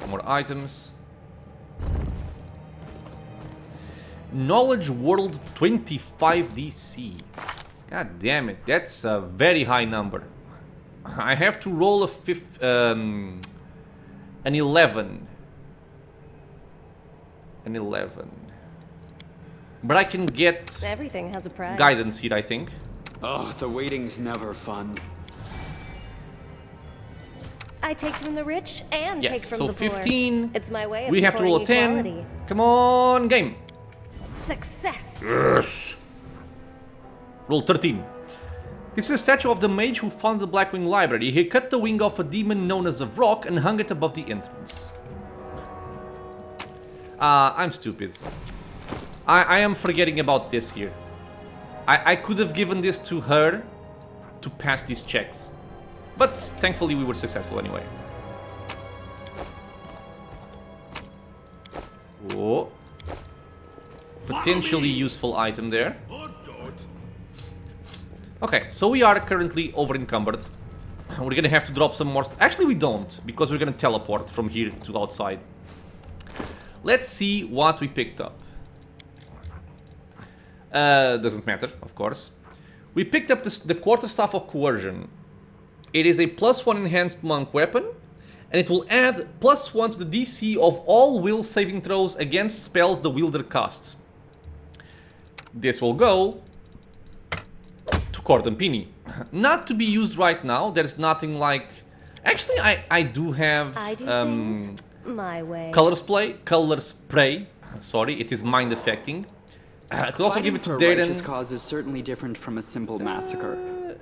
More items. Knowledge World 25 DC. God damn it, that's a very high number. I have to roll a an 11. An 11. But I can get Everything has a price. guidance here, I think. Oh, the waiting's never fun. I take from the rich and Yes, take from so the poor. 15. It's my way of We have to roll a 10. equality. Come on, game. Success. Yes. Roll 13. This is a statue of the mage who founded the Blackwing Library. He cut the wing off a demon known as a Vrock and hung it above the entrance. I'm stupid. I am forgetting about this here. I could have given this to her to pass these checks. But thankfully we were successful anyway. Oh. Potentially useful item there. Okay, so we are currently over encumbered. We're gonna have to drop some more. Actually, we don't, because we're gonna teleport from here to outside. Let's see what we picked up. Doesn't matter, of course. We picked up the Quarterstaff of Coercion. It is a +1 enhanced monk weapon, and it will add +1 to the DC of all will saving throws against spells the wielder casts. This will go to Cordampini. Not to be used right now. There's nothing like... Actually, I do have I do things my way. color spray. Sorry, it is mind affecting. I could also give it to Fighting for a righteous Darren. cause is certainly different from a simple massacre.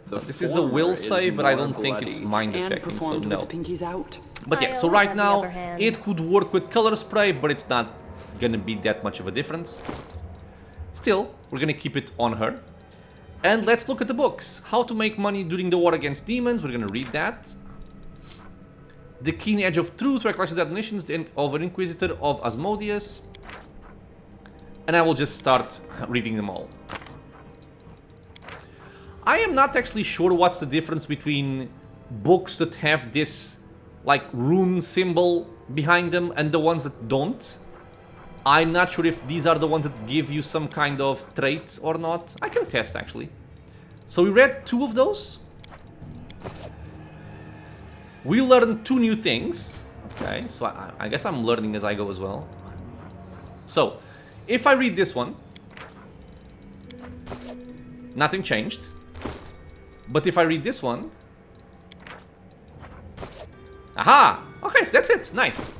The This is a will former save, is but I more don't think it's bloody mind and affecting, so performed no. with pinkies out. But yeah, I so always right have the now upper hand. it could work with color spray, but it's not gonna be that much of a difference. Still, we're gonna keep it on her. And let's look at the books. How to make money during the war against demons. We're gonna read that. The Keen Edge of Truth, Recollections and Admonitions of an Inquisitor of Asmodeus. And I will just start reading them all. I am not actually sure what's the difference between books that have this like rune symbol behind them and the ones that don't. I'm not sure if these are the ones that give you some kind of trait or not. I can test actually. So we read 2 of those. We learned 2 new things. Okay, so I guess I'm learning as I go as well. So, if I read this one, nothing changed. But if I read this one... Aha! Okay, so that's it. Nice.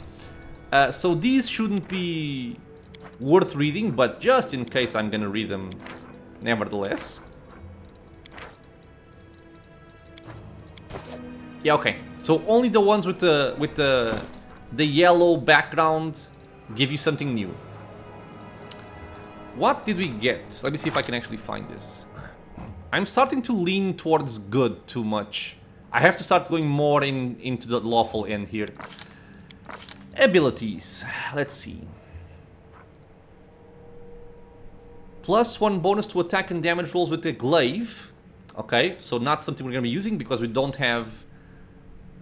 So these shouldn't be worth reading, but just in case I'm gonna read them nevertheless. Yeah, okay. So only the ones with the yellow background give you something new. What did we get? Let me see if I can actually find this. I'm starting to lean towards good too much. I have to start going more into the lawful end here. Abilities. Let's see. +1 bonus to attack and damage rolls with the glaive. Okay, so not something we're going to be using because we don't have...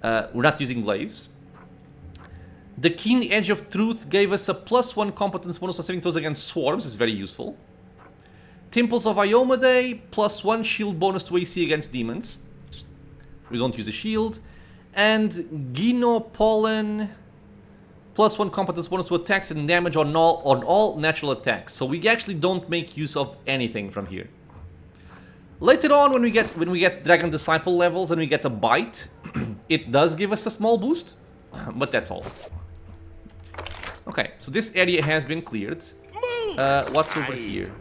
we're not using glaives. The Keen Edge of Truth gave us a +1 competence bonus of saving throws against swarms. It's very useful. Temples of Iomedae, +1 shield bonus to AC against demons. We don't use a shield. And Gino Pollen, +1 competence bonus to attacks and damage on all natural attacks. So we actually don't make use of anything from here. Later on, when we get Dragon Disciple levels and we get a bite, it does give us a small boost, but that's all. Okay, so this area has been cleared. What's over here?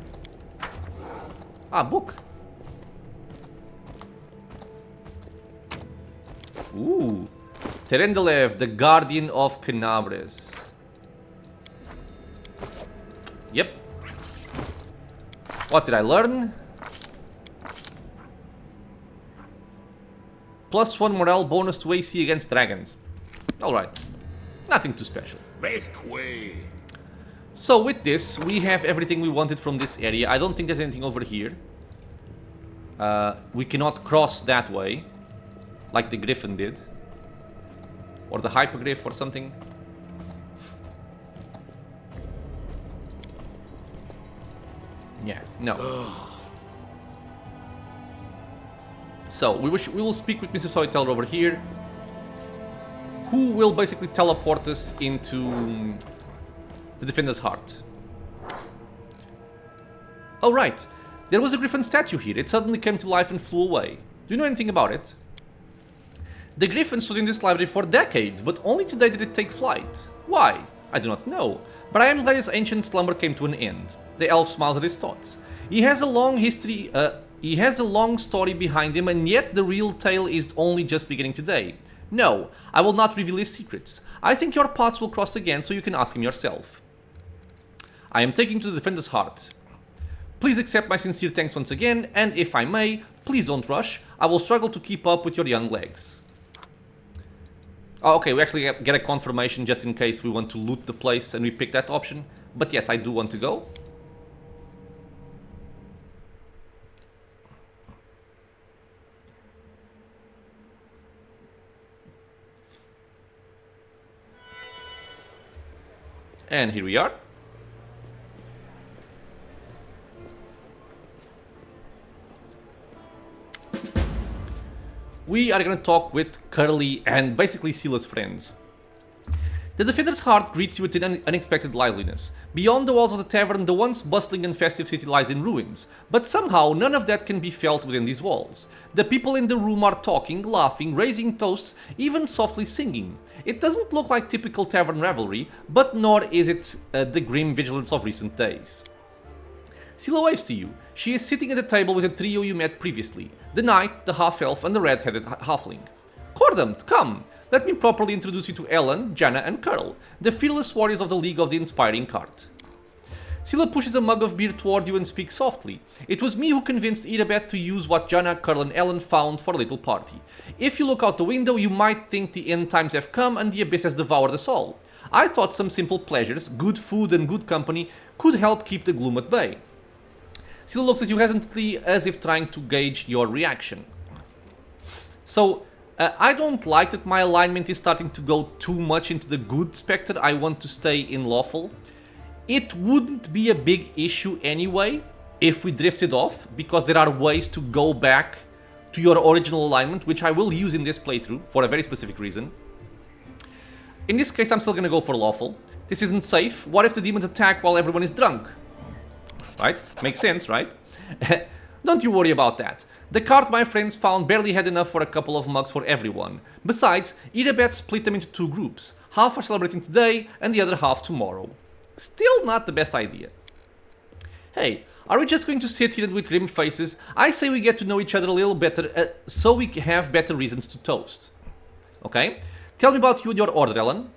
Ah, book. Ooh. Terendelev, the Guardian of Canabres. Yep. What did I learn? +1 morale bonus to AC against dragons. Alright. Nothing too special. Make way. So with this, we have everything we wanted from this area. I don't think there's anything over here. We cannot cross that way, like the Griffin did. Or the Hypogriff or something. Yeah, no. So, we will speak with Mr. Storyteller over here, who will basically teleport us into the Defender's Heart. Oh, right. There was a Griffin statue here. It suddenly came to life and flew away. Do you know anything about it? The Griffin stood in this library for decades, but only today did it take flight. Why? I do not know, but I am glad his ancient slumber came to an end. The elf smiles at his thoughts. He has a long history He has a long story behind him, and yet the real tale is only just beginning today. No, I will not reveal his secrets. I think your paths will cross again, so you can ask him yourself. I am taking to the Defender's Heart. Please accept my sincere thanks once again, and if I may, please don't rush. I will struggle to keep up with your young legs. Oh, okay, we actually get a confirmation just in case we want to loot the place and we pick that option. But yes, I do want to go. And here we are. We are going to talk with Curly and basically Sila's friends. The Defender's Heart greets you with an unexpected liveliness. Beyond the walls of the tavern, the once bustling and festive city lies in ruins, but somehow none of that can be felt within these walls. The people in the room are talking, laughing, raising toasts, even softly singing. It doesn't look like typical tavern revelry, but nor is it the grim vigilance of recent days. Sila waves to you. She is sitting at a table with a trio you met previously. The knight, the half-elf, and the red-headed halfling. Cordant, come! Let me properly introduce you to Ellen, Janna, and Curl, the fearless warriors of the League of the Inspiring Cart. Sila pushes a mug of beer toward you and speaks softly. It was me who convinced Irabeth to use what Janna, Curl, and Ellen found for a little party. If you look out the window, you might think the end times have come and the abyss has devoured us all. I thought some simple pleasures, good food and good company, could help keep the gloom at bay. Sila looks at you hesitantly, as if trying to gauge your reaction. So, I don't like that my alignment is starting to go too much into the good spectre. I want to stay in lawful. It wouldn't be a big issue anyway if we drifted off, because there are ways to go back to your original alignment, which I will use in this playthrough for a very specific reason. In this case, I'm still gonna go for lawful. This isn't safe. What if the demons attack while everyone is drunk? Right? Makes sense, right? Don't you worry about that. The cart my friends found barely had enough for a couple of mugs for everyone. Besides, Irabeth split them into two groups. Half are celebrating today and the other half tomorrow. Still not the best idea. Hey, are we just going to sit here with grim faces? I say we get to know each other a little better so we have better reasons to toast. Okay? Tell me about you and your order, Ellen.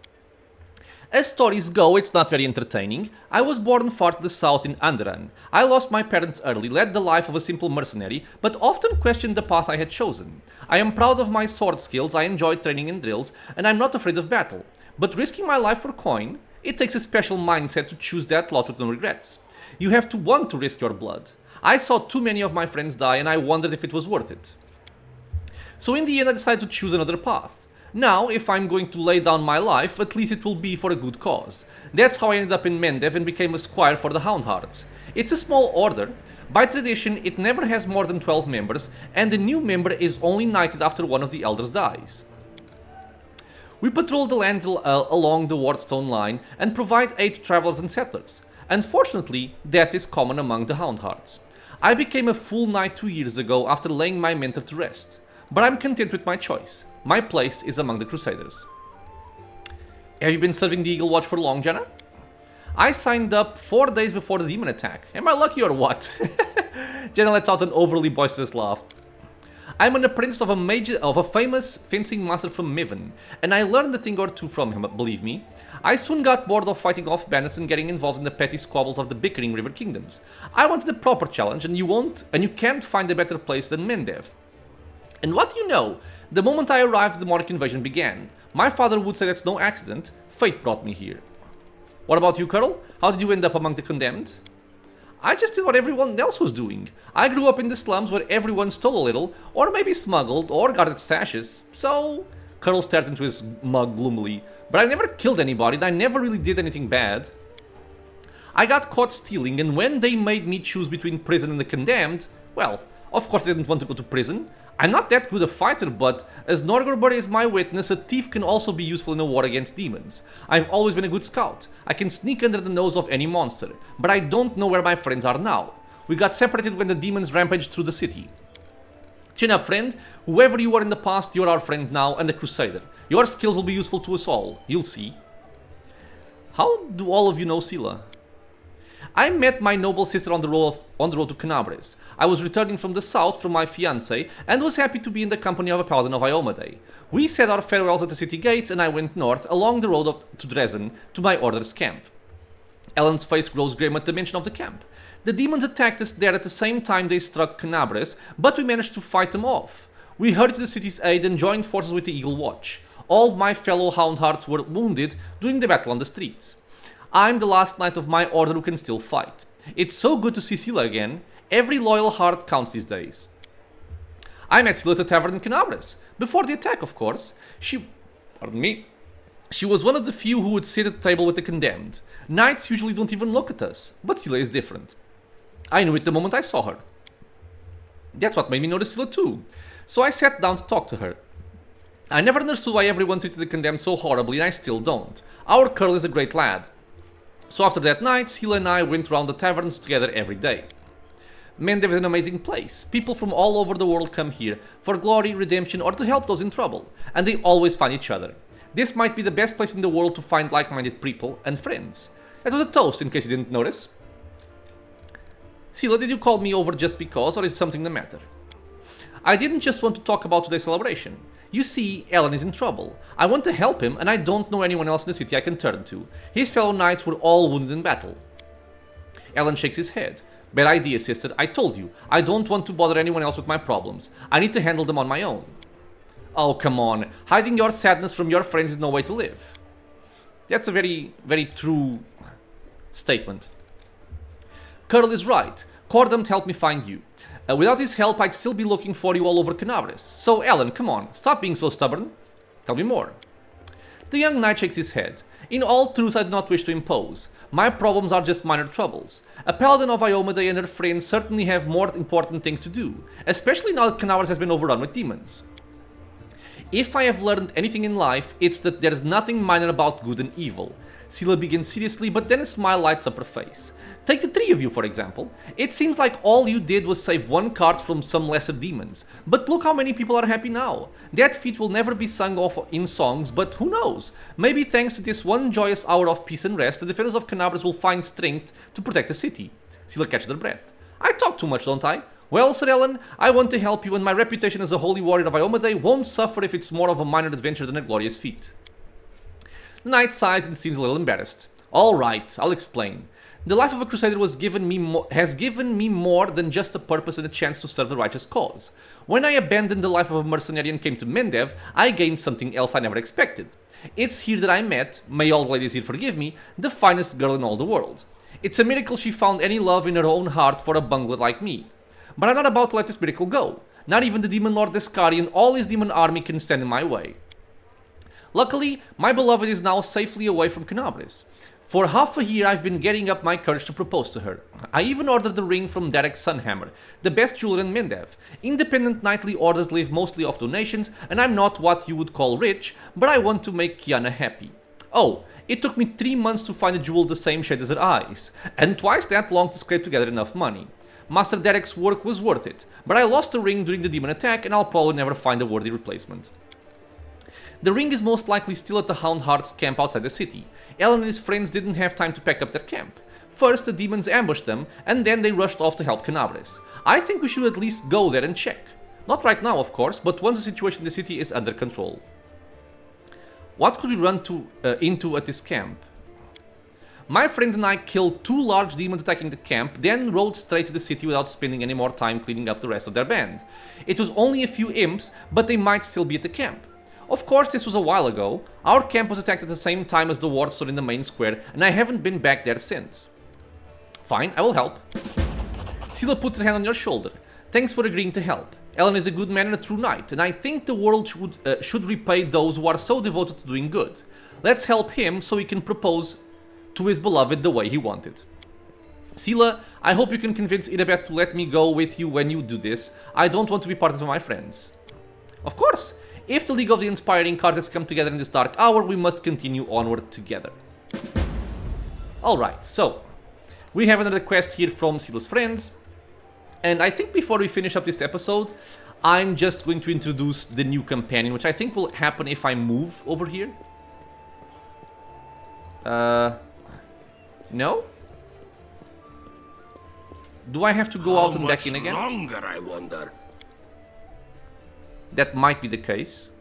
As stories go, it's not very entertaining. I was born far to the south in Anderan. I lost my parents early, led the life of a simple mercenary, but often questioned the path I had chosen. I am proud of my sword skills, I enjoy training and drills, and I'm not afraid of battle. But risking my life for coin? It takes a special mindset to choose that lot with no regrets. You have to want to risk your blood. I saw too many of my friends die and I wondered if it was worth it. So in the end I decided to choose another path. Now, if I'm going to lay down my life, at least it will be for a good cause. That's how I ended up in Mendev and became a squire for the Houndhearts. It's a small order. By tradition, it never has more than 12 members, and the new member is only knighted after one of the elders dies. We patrol the land along the Wardstone line and provide aid to travelers and settlers. Unfortunately, death is common among the Houndhearts. I became a full knight 2 years ago after laying my mentor to rest. But I'm content with my choice. My place is among the crusaders. Have you been serving the Eagle Watch for long, Janna? I signed up 4 days before the demon attack. Am I lucky or what? Janna lets out an overly boisterous laugh. I'm an apprentice of a famous fencing master from Miven, and I learned a thing or two from him, believe me. I soon got bored of fighting off bandits and getting involved in the petty squabbles of the bickering river kingdoms. I wanted a proper challenge, and you can't find a better place than Mendev. And what do you know? The moment I arrived, the Monarch invasion began. My father would say that's no accident. Fate brought me here. What about you, Curl? How did you end up among the condemned? I just did what everyone else was doing. I grew up in the slums where everyone stole a little, or maybe smuggled, or guarded stashes. So... Curl stared into his mug gloomily. But I never killed anybody, and I never really did anything bad. I got caught stealing, and when they made me choose between prison and the condemned, well, of course I didn't want to go to prison. I'm not that good a fighter, but as Norgorber is my witness, a thief can also be useful in a war against demons. I've always been a good scout. I can sneak under the nose of any monster, but I don't know where my friends are now. We got separated when the demons rampaged through the city. Chin up, friend. Whoever you were in the past, you're our friend now and a crusader. Your skills will be useful to us all. You'll see. How do all of you know Sila? I met my noble sister on the road to Canabres. I was returning from the south from my fiancé and was happy to be in the company of a paladin of Iomedae. We said our farewells at the city gates and I went north along the road to Dresden to my order's camp. Ellen's face grows grim at the mention of the camp. The demons attacked us there at the same time they struck Canabres, but we managed to fight them off. We hurried to the city's aid and joined forces with the Eagle Watch. All of my fellow Houndhearts were wounded during the battle on the streets. I'm the last knight of my order who can still fight. It's so good to see Scylla again. Every loyal heart counts these days. I met Scylla at the tavern in Canabres. Before the attack, of course. She was one of the few who would sit at the table with the condemned. Knights usually don't even look at us, but Scylla is different. I knew it the moment I saw her. That's what made me notice Scylla too. So I sat down to talk to her. I never understood why everyone treated the condemned so horribly, and I still don't. Our Curl is a great lad. So after that night, Scylla and I went round the taverns together every day. Mendev is an amazing place. People from all over the world come here for glory, redemption, or to help those in trouble, and they always find each other. This might be the best place in the world to find like-minded people and friends. That was a toast, in case you didn't notice. Scylla, did you call me over just because, or is something the matter? I didn't just want to talk about today's celebration. You see, Alan is in trouble. I want to help him, and I don't know anyone else in the city I can turn to. His fellow knights were all wounded in battle. Alan shakes his head. Bad idea, sister. I told you. I don't want to bother anyone else with my problems. I need to handle them on my own. Oh, come on. Hiding your sadness from your friends is no way to live. That's a very, very true statement. Curl is right. Cordam helped me find you. Without his help, I'd still be looking for you all over Canabres. So, Alan, come on, stop being so stubborn. Tell me more. The young knight shakes his head. In all truth, I do not wish to impose. My problems are just minor troubles. A paladin of Iomedae and her friends certainly have more important things to do, especially now that Canabres has been overrun with demons. If I have learned anything in life, it's that there is nothing minor about good and evil. Scylla begins seriously, but then a smile lights up her face. Take the three of you, for example. It seems like all you did was save one cart from some lesser demons. But look how many people are happy now. That feat will never be sung off in songs, but who knows? Maybe thanks to this one joyous hour of peace and rest, the defenders of Canabres will find strength to protect the city. Scylla catches her breath. I talk too much, don't I? Well, Sir Ellen, I want to help you, and my reputation as a holy warrior of Iomedae won't suffer if it's more of a minor adventure than a glorious feat. The knight sighs and seems a little embarrassed. Alright, I'll explain. The life of a crusader has given me more than just a purpose and a chance to serve the righteous cause. When I abandoned the life of a mercenary and came to Mendev, I gained something else I never expected. It's here that I met, may all ladies here forgive me, the finest girl in all the world. It's a miracle she found any love in her own heart for a bungler like me. But I'm not about to let this miracle go. Not even the demon lord Descari and all his demon army can stand in my way. Luckily, my beloved is now safely away from Canabres. For half a year I've been getting up my courage to propose to her. I even ordered the ring from Derek Sunhammer, the best jeweler in Mendev. Independent knightly orders live mostly off donations, and I'm not what you would call rich, but I want to make Kiana happy. Oh, it took me 3 months to find a jewel the same shade as her eyes, and twice that long to scrape together enough money. Master Derek's work was worth it, but I lost the ring during the demon attack and I'll probably never find a worthy replacement. The ring is most likely still at the Houndheart's camp outside the city. Alan and his friends didn't have time to pack up their camp. First, the demons ambushed them, and then they rushed off to help Canabres. I think we should at least go there and check. Not right now, of course, but once the situation in the city is under control. What could we run into at this camp? My friend and I killed 2 large demons attacking the camp, then rode straight to the city without spending any more time cleaning up the rest of their band. It was only a few imps, but they might still be at the camp. Of course, this was a while ago. Our camp was attacked at the same time as the war store in the main square, and I haven't been back there since. Fine, I will help. Scylla put her hand on your shoulder. Thanks for agreeing to help. Alan is a good man and a true knight, and I think the world should repay those who are so devoted to doing good. Let's help him so he can propose to his beloved the way he wanted. Scylla, I hope you can convince Idabeth to let me go with you when you do this. I don't want to be part of my friends. Of course! If the League of the Inspiring Card has come together in this dark hour, we must continue onward together. Alright, so we have another quest here from Scylla's friends. And I think before we finish up this episode, I'm just going to introduce the new companion, which I think will happen if I move over here. No? Do I have to go out and back in again? Longer, I wonder. That might be the case.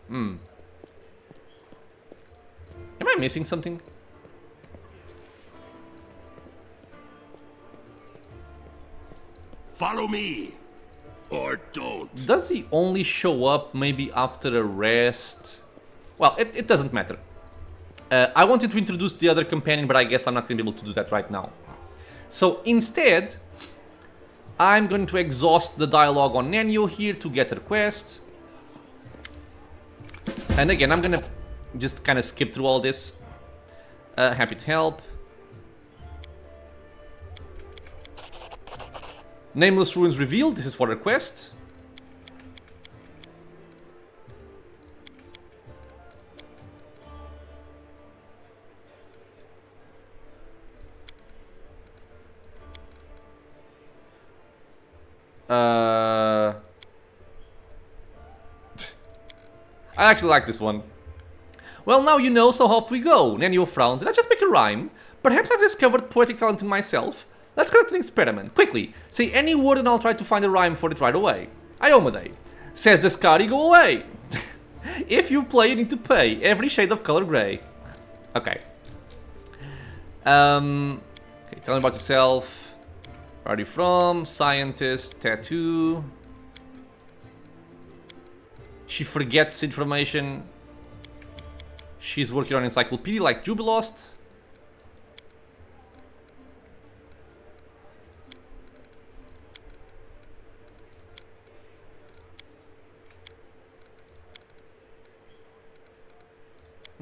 Am I missing something? Follow me, or don't. Does he only show up maybe after a rest? Well, it doesn't matter. I wanted to introduce the other companion, but I guess I'm not going to be able to do that right now. So instead, I'm going to exhaust the dialogue on Nanyo here to get her quest. And again, I'm going to just kind of skip through all this. Happy to help. Nameless Ruins revealed. This is for her quest. I actually like this one. Well, now you know, so off we go. Nanyo frowns. Did I just make a rhyme? Perhaps I've discovered poetic talent in myself. Let's conduct an experiment. Quickly, say any word and I'll try to find a rhyme for it right away. Iomade. Says the Scotty, go away. If you play, you need to pay. Every shade of color gray. Okay. Okay, tell me about yourself. Where are you from? Scientist, tattoo. She forgets information. She's working on encyclopedia like Jubilost.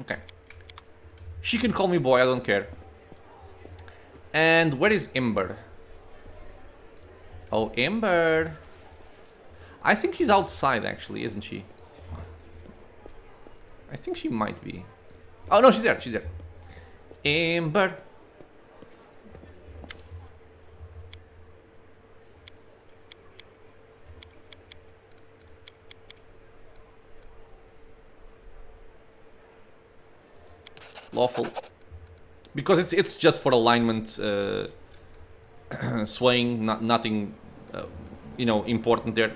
Okay. She can call me boy, I don't care. And where is Ember? Oh, Ember. I think she's outside actually, isn't she? I think she might be. Oh no, she's there, she's there. Ember. Lawful. Because it's just for alignment, swaying, nothing, you know, important there.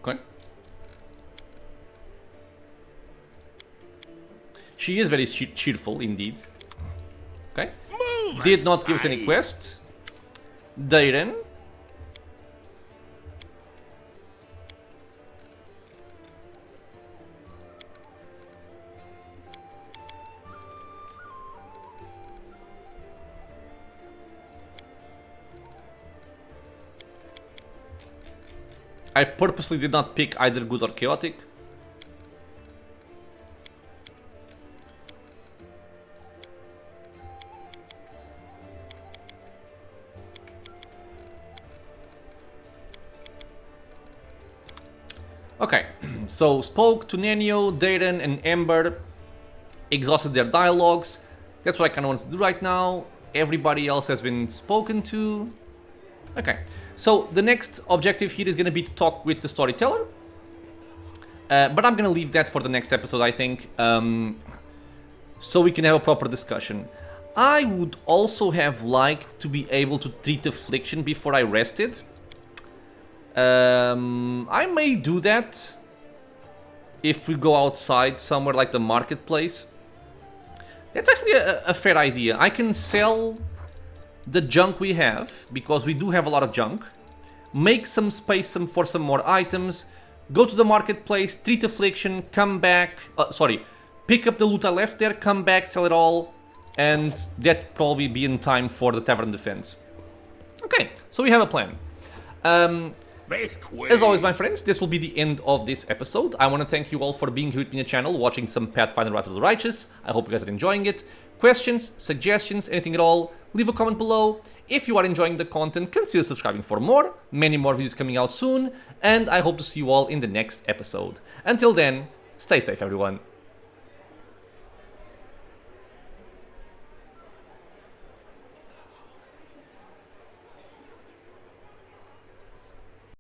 Okay. She is very cheerful indeed. Okay. Did not give us any quest. Dayren. I purposely did not pick either good or chaotic. Okay, so spoke to Nanyo, Dayren, and Ember. Exhausted their dialogues. That's what I kind of want to do right now. Everybody else has been spoken to. Okay. So the next objective here is going to be to talk with the Storyteller. But I'm going to leave that for the next episode, I think. So we can have a proper discussion. I would also have liked to be able to treat affliction before I rested. I may do that if we go outside somewhere like the marketplace. That's actually a fair idea. I can sell the junk we have, because we do have a lot of junk, make some space for some more items, go to the marketplace, treat affliction, come back, pick up the loot I left there, come back, sell it all, and that probably be in time for the tavern defense. Okay, so we have a plan. As always, my friends, this will be the end of this episode. I want to thank you all for being here with me on the channel, watching some Pathfinder Wrath of the Righteous. I hope you guys are enjoying it. Questions, suggestions, anything at all, leave a comment below. If you are enjoying the content, consider subscribing for more. Many more videos coming out soon, and I hope to see you all in the next episode. Until then, stay safe, everyone.